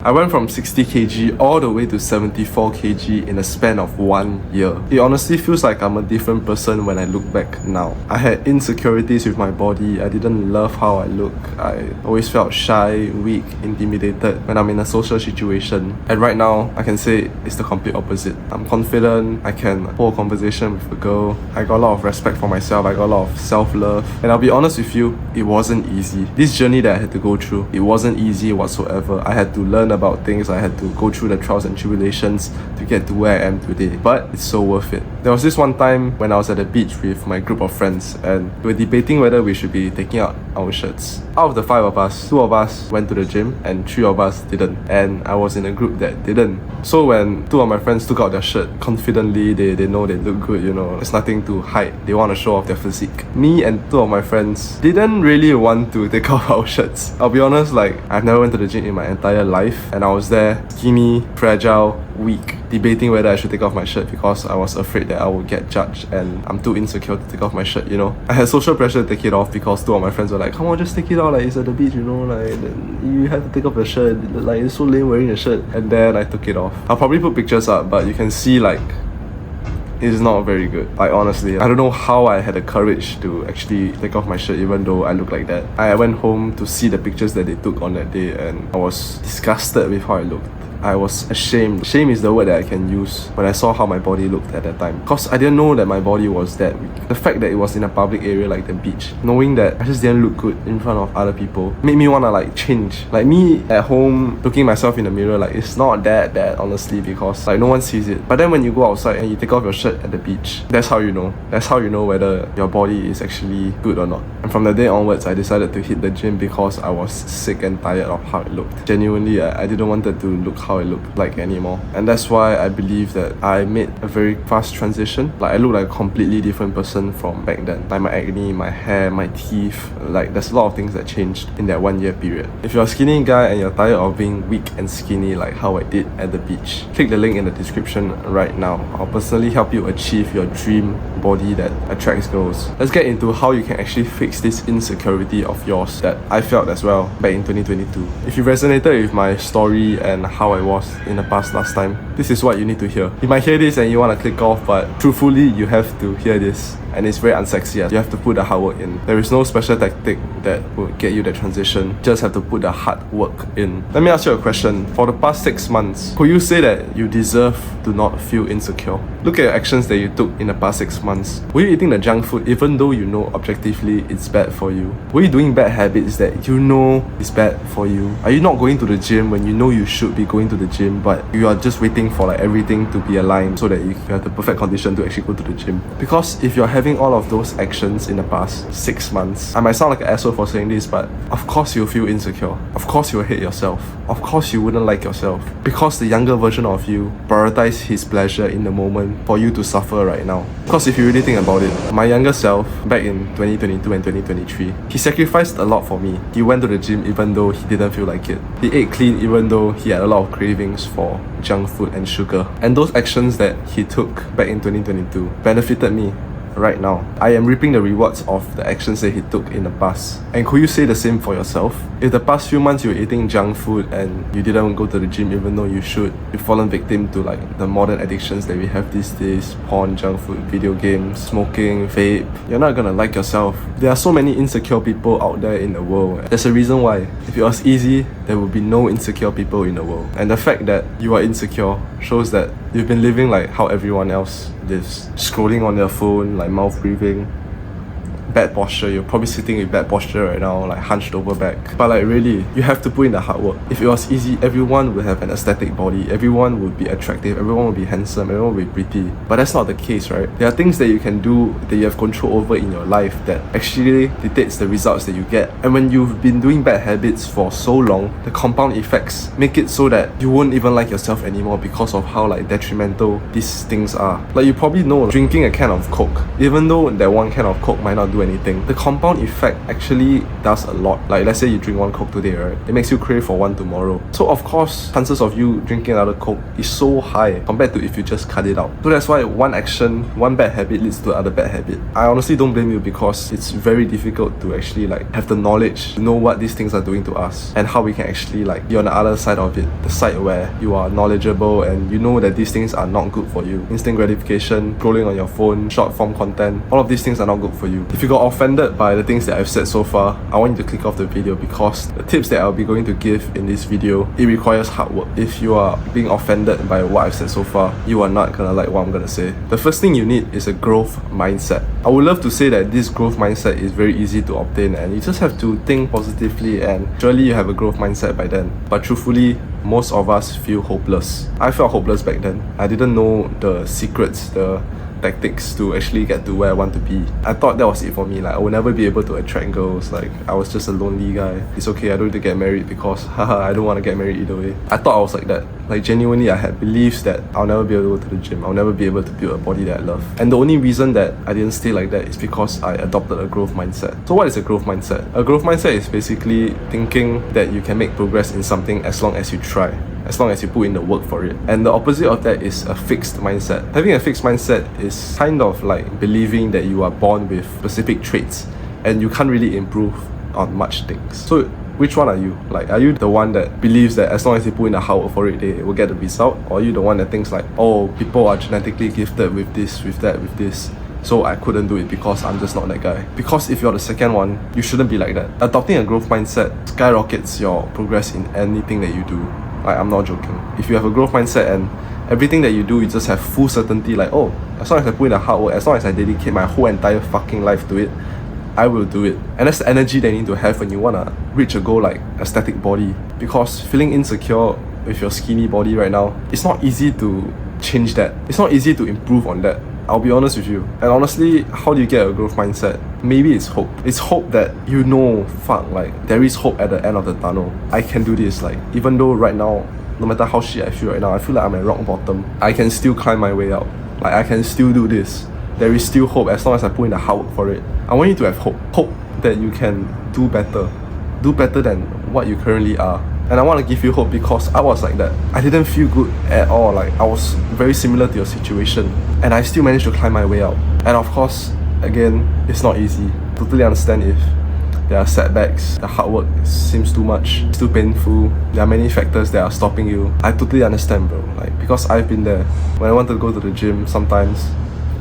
I went from 60 kg all the way to 74 kg in a span of 1 year. It honestly feels like I'm a different person when I look back now. I had insecurities with my body. I didn't love how I look. I always felt shy, weak, intimidated when I'm in a social situation. And right now, I can say it's the complete opposite. I'm confident, I can hold a conversation with a girl. I got a lot of respect for myself, I got a lot of self-love. And I'll be honest with you, it wasn't easy. This journey that I had to go through, it wasn't easy whatsoever. I had to learn about things, I had to go through the trials and tribulations to get to where I am today, but it's so worth it. There was this one time when I was at the beach with my group of friends and we were debating whether we should be taking out our shirts. Out of the 5 of us, 2 of us went to the gym and 3 of us didn't, and I was in a group that didn't. So when 2 of my friends took out their shirt confidently, they know they look good, you know, there's nothing to hide, they want to show off their physique. Me and 2 of my friends didn't really want to take off our shirts. I'll be honest, like, I've never went to the gym in my entire life, and I was there skinny, fragile, weak, debating whether I should take off my shirt because I was afraid that I would get judged and I'm too insecure to take off my shirt, you know. I had social pressure to take it off because 2 of my friends were like, come on, just take it out, like it's at the beach, you know, like you have to take off your shirt, like it's so lame wearing a shirt. And then I took it off. I'll probably put pictures up, but you can see like it's not very good. Like honestly, I don't know how I had the courage to actually take off my shirt even though I look like that. I went home to see the pictures that they took on that day and I was disgusted with how I looked. I was ashamed. Shame is the word that I can use when I saw how my body looked at that time. Because I didn't know that my body was that weak. The fact that it was in a public area like the beach, knowing that I just didn't look good in front of other people, made me wanna like change. Like me at home, looking myself in the mirror, like it's not that bad honestly because like no one sees it. But then when you go outside and you take off your shirt at the beach, that's how you know. That's how you know whether your body is actually good or not. And from that day onwards, I decided to hit the gym because I was sick and tired of how it looked. Genuinely, I didn't want it to look how it looked like anymore. And that's why I believe that I made a very fast transition. Like I look like a completely different person from back then. Like my acne, my hair, my teeth, like there's a lot of things that changed in that 1 year period. If you're a skinny guy and you're tired of being weak and skinny like how I did at the beach, click the link in the description right now. I'll personally help you achieve your dream body that attracts girls. Let's get into how you can actually fix this insecurity of yours that I felt as well back in 2022. If you resonated with my story and how I was in the past last time, this is what you need to hear. You might hear this and you want to click off, but truthfully you have to hear this. And it's very unsexy. You have to put the hard work in. There is no special tactic that will get you the transition. Just have to put the hard work in. Let me ask you a question. For the past 6 months, could you say that you deserve to not feel insecure? Look at your actions that you took in the past 6 months. Were you eating the junk food even though you know objectively it's bad for you? Were you doing bad habits that you know is bad for you? Are you not going to the gym when you know you should be going to the gym, but you are just waiting for like everything to be aligned so that you have the perfect condition to actually go to the gym? Because if you're having all of those actions in the past 6 months, I might sound like an asshole for saying this, but of course you'll feel insecure. Of course you'll hate yourself. Of course you wouldn't like yourself. Because the younger version of you prioritized his pleasure in the moment for you to suffer right now. Because if you really think about it, my younger self back in 2022 and 2023, he sacrificed a lot for me. He went to the gym even though he didn't feel like it. He ate clean even though he had a lot of cravings for junk food and sugar. And those actions that he took back in 2022 benefited me right now. I am reaping the rewards of the actions that he took in the past. And could you say the same for yourself? If the past few months you were eating junk food and you didn't go to the gym even though you should, you've fallen victim to like the modern addictions that we have these days, porn, junk food, video games, smoking, vape, you're not gonna like yourself. There are so many insecure people out there in the world. There's a reason why. If it was easy, there would be no insecure people in the world. And the fact that you are insecure shows that you've been living like how everyone else lives. Scrolling on their phone, like mouth breathing, bad posture. You're probably sitting with bad posture right now, like hunched over back. But like really, you have to put in the hard work. If it was easy, everyone would have an aesthetic body, everyone would be attractive, everyone would be handsome, everyone would be pretty. But that's not the case, right? There are things that you can do that you have control over in your life that actually dictates the results that you get. And when you've been doing bad habits for so long, the compound effects make it so that you won't even like yourself anymore because of how like detrimental these things are. Like you probably know, drinking a can of Coke, even though that one can of Coke might not do do anything. The compound effect actually does a lot. Like let's say you drink one Coke today, right? It makes you crave for one tomorrow. So of course, chances of you drinking another Coke is so high compared to if you just cut it out. So that's why one action, one bad habit leads to another bad habit. I honestly don't blame you because it's very difficult to actually like have the knowledge to know what these things are doing to us and how we can actually like be on the other side of it, the side where you are knowledgeable and you know that these things are not good for you. Instant gratification, scrolling on your phone, short form content, all of these things are not good for you. If you got offended by the things that I've said so far, I want you to click off the video because the tips that I'll be going to give in this video, it requires hard work. If you are being offended by what I've said so far, you are not gonna like what I'm gonna say. The first thing you need is a growth mindset. I would love to say that this growth mindset is very easy to obtain and you just have to think positively and surely you have a growth mindset by then. But truthfully, most of us feel hopeless. I felt hopeless back then. I didn't know the secrets, the tactics to actually get to where I want to be. I thought that was it for me. Like I would never be able to attract girls. Like I was just a lonely guy. It's okay, I don't need to get married because haha, I don't want to get married either way. I thought I was like that. Like genuinely I had beliefs that I'll never be able to go to the gym. I'll never be able to build a body that I love. And the only reason that I didn't stay like that is because I adopted a growth mindset. So what is a growth mindset? A growth mindset is basically thinking that you can make progress in something as long as you try, as long as you put in the work for it. And the opposite of that is a fixed mindset. Having a fixed mindset is kind of like believing that you are born with specific traits and you can't really improve on much things. So which one are you? Like, are you the one that believes that as long as you put in the hard work for it, they will get the result? Or are you the one that thinks like, oh, people are genetically gifted with this, with that, with this, so I couldn't do it because I'm just not that guy? Because if you're the second one, you shouldn't be like that. Adopting a growth mindset skyrockets your progress in anything that you do. Like, I'm not joking. If you have a growth mindset and everything that you do, you just have full certainty like, oh, as long as I put in the hard work, as long as I dedicate my whole entire fucking life to it, I will do it. And that's the energy that you need to have when you want to reach a goal like a static body. Because feeling insecure with your skinny body right now, it's not easy to change that. It's not easy to improve on that. I'll be honest with you. And honestly, how do you get a growth mindset? Maybe it's hope. It's hope that you know, fuck, like there is hope at the end of the tunnel. I can do this. Like even though right now, no matter how shit I feel right now, I feel like I'm at rock bottom, I can still climb my way out. Like I can still do this. There is still hope as long as I put in the hard work for it. I want you to have hope. Hope that you can do better. Do better than what you currently are. And I want to give you hope because I was like that. I didn't feel good at all. Like I was very similar to your situation and I still managed to climb my way out. And of course, again, it's not easy. Totally understand if there are setbacks, the hard work seems too much, it's too painful, there are many factors that are stopping you. I totally understand, bro. Like because I've been there. When I wanted to go to the gym, sometimes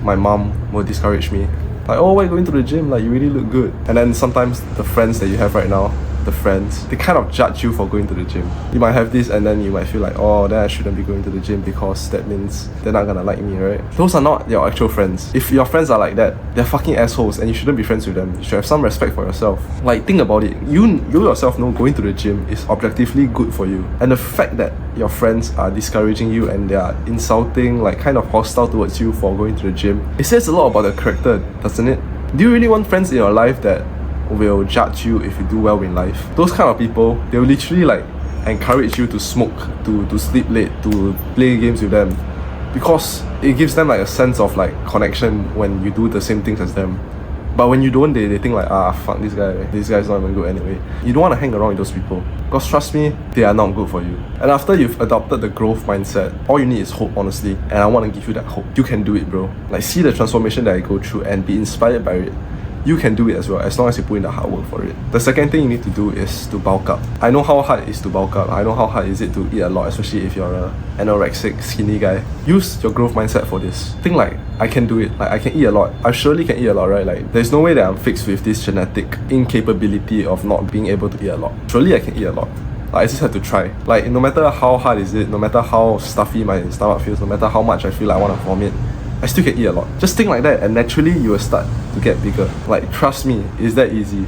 my mom will discourage me. Like, oh, why are you going to the gym? Like, you really look good. And then sometimes the friends that you have right now, the friends, they kind of judge you for going to the gym. You might have this and then you might feel like, oh, then I shouldn't be going to the gym because that means they're not gonna like me, right? Those are not your actual friends. If your friends are like that, they're fucking assholes and you shouldn't be friends with them. You should have some respect for yourself. Like, think about it. You yourself know going to the gym is objectively good for you. And the fact that your friends are discouraging you and they are insulting, like kind of hostile towards you for going to the gym, it says a lot about the character, doesn't it? Do you really want friends in your life that will judge you if you do well in life? Those kind of people, they will literally like encourage you to smoke, to sleep late, to play games with them because it gives them like a sense of like connection when you do the same things as them. But when you don't, they think like, ah, fuck this guy's not even good anyway. You don't want to hang around with those people because trust me, they are not good for you. And after you've adopted the growth mindset, all you need is hope, honestly. And I want to give you that hope. You can do it, bro. Like, see the transformation that I go through and be inspired by it. You can do it as well, as long as you put in the hard work for it. The second thing you need to do is to bulk up. I know how hard it is to bulk up. I know how hard is it to eat a lot, especially if you're an anorexic, skinny guy. Use your growth mindset for this. Think like, I can do it. Like, I can eat a lot. I surely can eat a lot, right? Like, there's no way that I'm fixed with this genetic incapability of not being able to eat a lot. Surely I can eat a lot. Like, I just have to try. Like, no matter how hard is it, no matter how stuffy my stomach feels, no matter how much I feel like I want to vomit, I still can eat a lot. Just think like that and naturally you will start to get bigger. Like, trust me, it's that easy.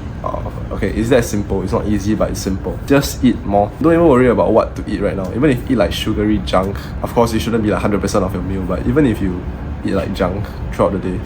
Okay, it's that simple. It's not easy, but it's simple. Just eat more. Don't even worry about what to eat right now. Even if you eat like sugary junk, of course it shouldn't be like 100% of your meal, but even if you eat like junk throughout the day,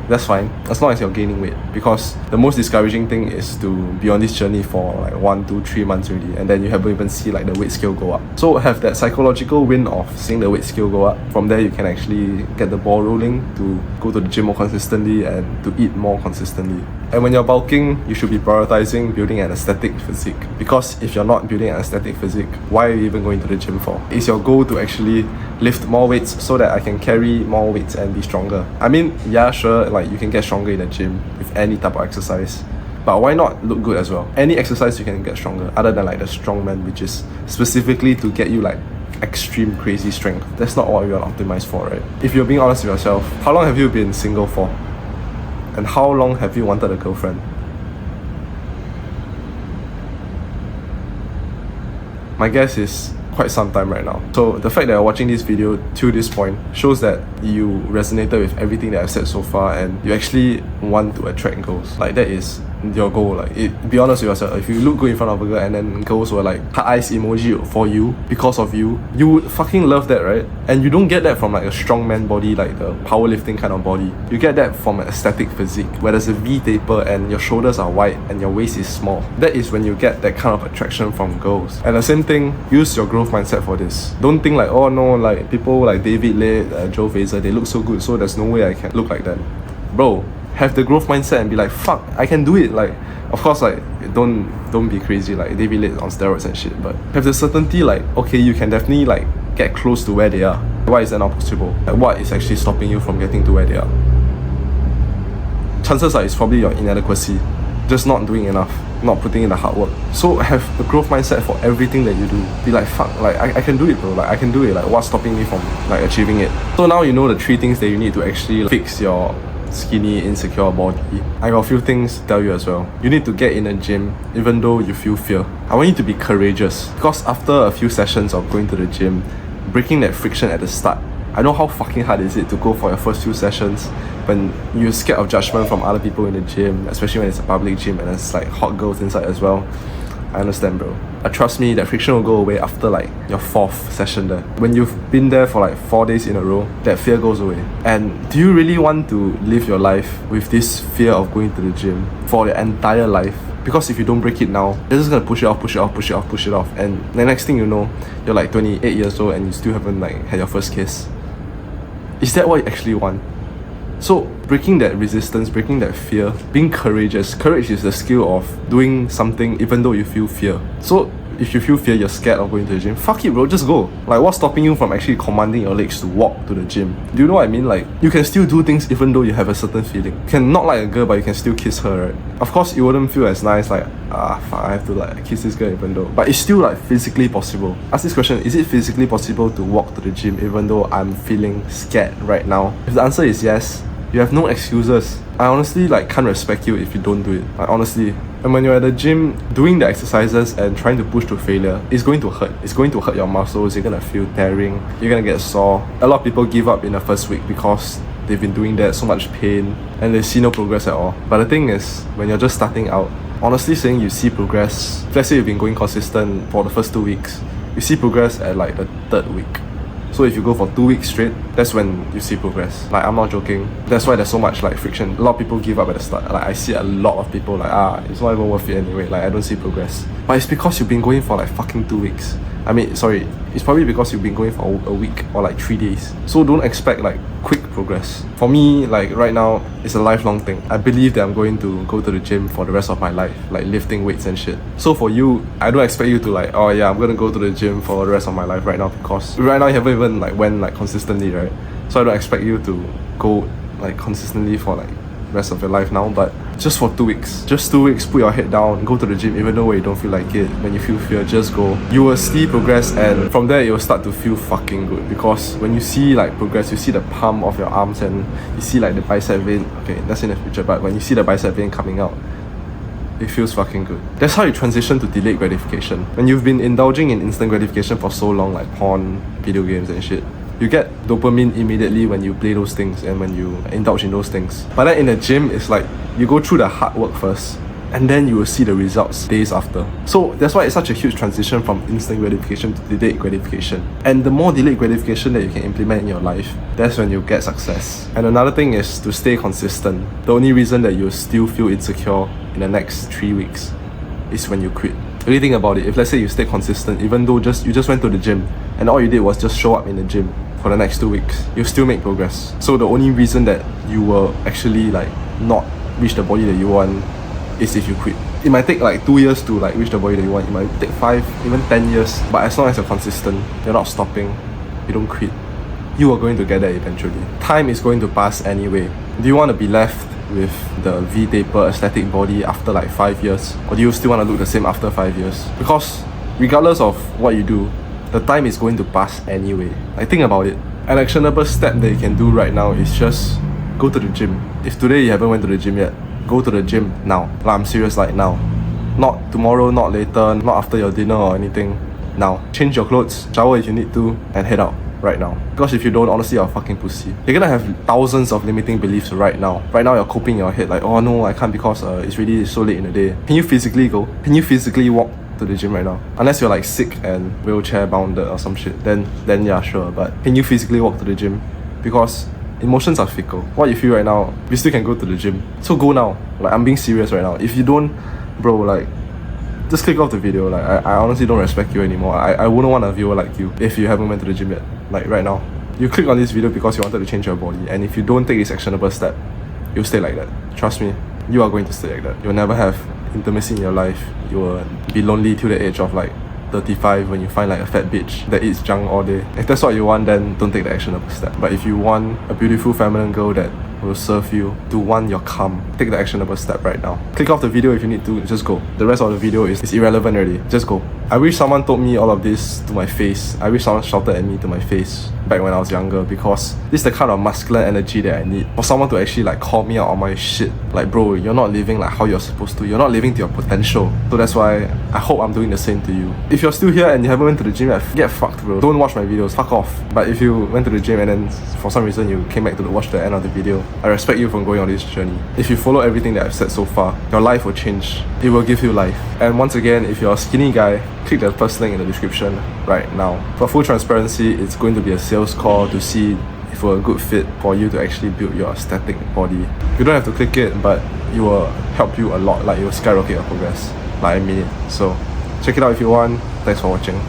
that's fine, as long as you're gaining weight. Because the most discouraging thing is to be on this journey for like 1, 2, 3 months already and then you haven't even see like the weight scale go up. So have that psychological win of seeing the weight scale go up. From there you can actually get the ball rolling to go to the gym more consistently and to eat more consistently. And when you're bulking, you should be prioritizing building an aesthetic physique. Because if you're not building an aesthetic physique, why are you even going to the gym for? Is your goal to actually lift more weights so that I can carry more weights and be stronger? I mean, yeah, sure, like you can get stronger in the gym with any type of exercise. But why not look good as well? Any exercise you can get stronger, other than like the strongman, which is specifically to get you like extreme crazy strength. That's not what you want to optimize for, right? If you're being honest with yourself, how long have you been single for? And how long have you wanted a girlfriend? My guess is quite some time right now. So the fact that you're watching this video to this point shows that you resonated with everything that I've said so far and you actually want to attract girls. Like that is your goal. Like be honest with yourself, if you look good in front of a girl and then girls were like heart eyes emoji for you because of you, you would fucking love that, right? And you don't get that from like a strongman body, like the powerlifting kind of body. You get that from an aesthetic physique where there's a V taper and your shoulders are wide and your waist is small. That is when you get that kind of attraction from girls. And the same thing, use your growth mindset for this. Don't think like, oh no, like people like David Late, Joe Fraser, they look so good, so there's no way I can look like them. Bro, have the growth mindset and be like, fuck, I can do it. Like, of course, like don't be crazy like David Late on steroids and shit, but have the certainty like, okay, you can definitely like get close to where they are. Why is that not possible? Like, what is actually stopping you from getting to where they are? Chances are it's probably your inadequacy, just not doing enough, not putting in the hard work. So have a growth mindset for everything that you do. Be like, fuck, like I can do it, bro. Like I can do it. Like what's stopping me from like achieving it? So now you know the 3 things that you need to actually fix your skinny, insecure body. I got a few things to tell you as well. You need to get in a gym even though you feel fear. I want you to be courageous because after a few sessions of going to the gym, breaking that friction at the start, I know how fucking hard is it to go for your first few sessions when you're scared of judgment from other people in the gym, especially when it's a public gym and it's like hot girls inside as well. I understand, bro. Trust me, that friction will go away after like your 4th session there. When you've been there for like 4 days in a row, that fear goes away. And do you really want to live your life with this fear of going to the gym for your entire life? Because if you don't break it now, you're just gonna push it off, and the next thing you know, you're like 28 years old and you still haven't like had your first kiss. Is that what you actually want? So breaking that resistance, breaking that fear, being courageous. Courage is the skill of doing something even though you feel fear. So if you feel fear, you're scared of going to the gym, fuck it, bro, just go. Like what's stopping you from actually commanding your legs to walk to the gym? Do you know what I mean? Like you can still do things even though you have a certain feeling. You can not like a girl but you can still kiss her, right? Of course it wouldn't feel as nice like, fuck, I have to like kiss this girl even though, but it's still like physically possible. Ask this question, is it physically possible to walk to the gym even though I'm feeling scared right now? If the answer is yes, you have no excuses. I honestly like can't respect you if you don't do it. Like honestly. And when you're at the gym doing the exercises and trying to push to failure, it's going to hurt. It's going to hurt your muscles. You're gonna feel tearing. You're gonna get sore. A lot of people give up in the first week because they've been doing that, so much pain, and they see no progress at all. But the thing is, when you're just starting out, honestly saying you see progress, let's say you've been going consistent for the first 2 weeks, you see progress at like the 3rd week. So if you go for 2 weeks straight, that's when you see progress. Like I'm not joking. That's why there's so much like friction. A lot of people give up at the start. Like I see a lot of people like it's not even worth it anyway. Like I don't see progress. But it's because you've been going for like fucking 2 weeks. I mean, sorry, it's probably because you've been going for a week or like 3 days. So don't expect like quick progress. For me, like right now, it's a lifelong thing. I believe that I'm going to go to the gym for the rest of my life, like lifting weights and shit. So for you, I don't expect you to like, oh yeah, I'm gonna go to the gym for the rest of my life right now, because right now you haven't even like went like consistently, right? So I don't expect you to go like consistently for like rest of your life now, but just for 2 weeks. Just 2 weeks, put your head down, go to the gym even though you don't feel like it. When you feel fear, just go. You will see progress, and from there it will start to feel fucking good, because when you see like progress, you see the palm of your arms and you see like the bicep vein. Okay, that's in the future, but when you see the bicep vein coming out, it feels fucking good. That's how you transition to delayed gratification. When you've been indulging in instant gratification for so long, like porn, video games and shit, you get dopamine immediately when you play those things and when you indulge in those things. But then in the gym, it's like you go through the hard work first, and then you will see the results days after. So that's why it's such a huge transition from instant gratification to delayed gratification. And the more delayed gratification that you can implement in your life, that's when you get success. And another thing is to stay consistent. The only reason that you still feel insecure in the next 3 weeks is when you quit. Really think about it. If let's say you stay consistent, even though you just went to the gym and all you did was just show up in the gym for the next 2 weeks, you still make progress. So the only reason that you will actually like not reach the body that you want is if you quit. It might take like 2 years to like reach the body that you want. It might take 5, even 10 years. But as long as you're consistent, you're not stopping, you don't quit, you are going to get there eventually. Time is going to pass anyway. Do you want to be left with the V-taper aesthetic body after like 5 years? Or do you still want to look the same after 5 years? Because regardless of what you do, the time is going to pass anyway. Like, think about it. An actionable step that you can do right now is just go to the gym. If today you haven't went to the gym yet, go to the gym now. Like, I'm serious, like now. Not tomorrow, not later, not after your dinner or anything. Now. Change your clothes, shower if you need to, and head out right now. Because if you don't, honestly, you're a fucking pussy. You're gonna have thousands of limiting beliefs right now. Right now, you're coping in your head like, oh no, I can't because it's really so late in the day. Can you physically go? Can you physically walk to the gym right now? Unless you're like sick and wheelchair bounded or some shit, then yeah, sure. But can you physically walk to the gym? Because emotions are fickle. What you feel right now, you still can go to the gym. So go now. Like, I'm being serious right now. If you don't, bro, like, just click off the video. Like, I honestly don't respect you anymore. I wouldn't want a viewer like you if you haven't went to the gym yet. Like, right now. You click on this video because you wanted to change your body, and if you don't take this actionable step, you'll stay like that. Trust me, you are going to stay like that. You'll never have intimacy in your life. You will be lonely till the age of like 35 when you find like a fat bitch that eats junk all day. If that's what you want, then don't take the actionable step. But if you want a beautiful feminine girl that will serve you, to want your calm, take the actionable step right now. Click off the video if you need to, just go. The rest of the video is irrelevant already. Just go. I wish someone told me all of this to my face. I wish someone shouted at me to my face back when I was younger, because this is the kind of masculine energy that I need. For someone to actually like call me out on my shit. Like, bro, you're not living like how you're supposed to. You're not living to your potential. So that's why I hope I'm doing the same to you. If you're still here and you haven't went to the gym, get fucked, bro. Don't watch my videos. Fuck off. But if you went to the gym and then for some reason you came back to watch the end of the video, I respect you for going on this journey. If you follow everything that I've said so far, your life will change. It will give you life. And once again, if you're a skinny guy, click the first link in the description right now. For full transparency, it's going to be a sales call to see if we're a good fit for you to actually build your aesthetic body. You don't have to click it, but it will help you a lot. Like, it will skyrocket your progress. Like, I mean it. So check it out if you want. Thanks for watching.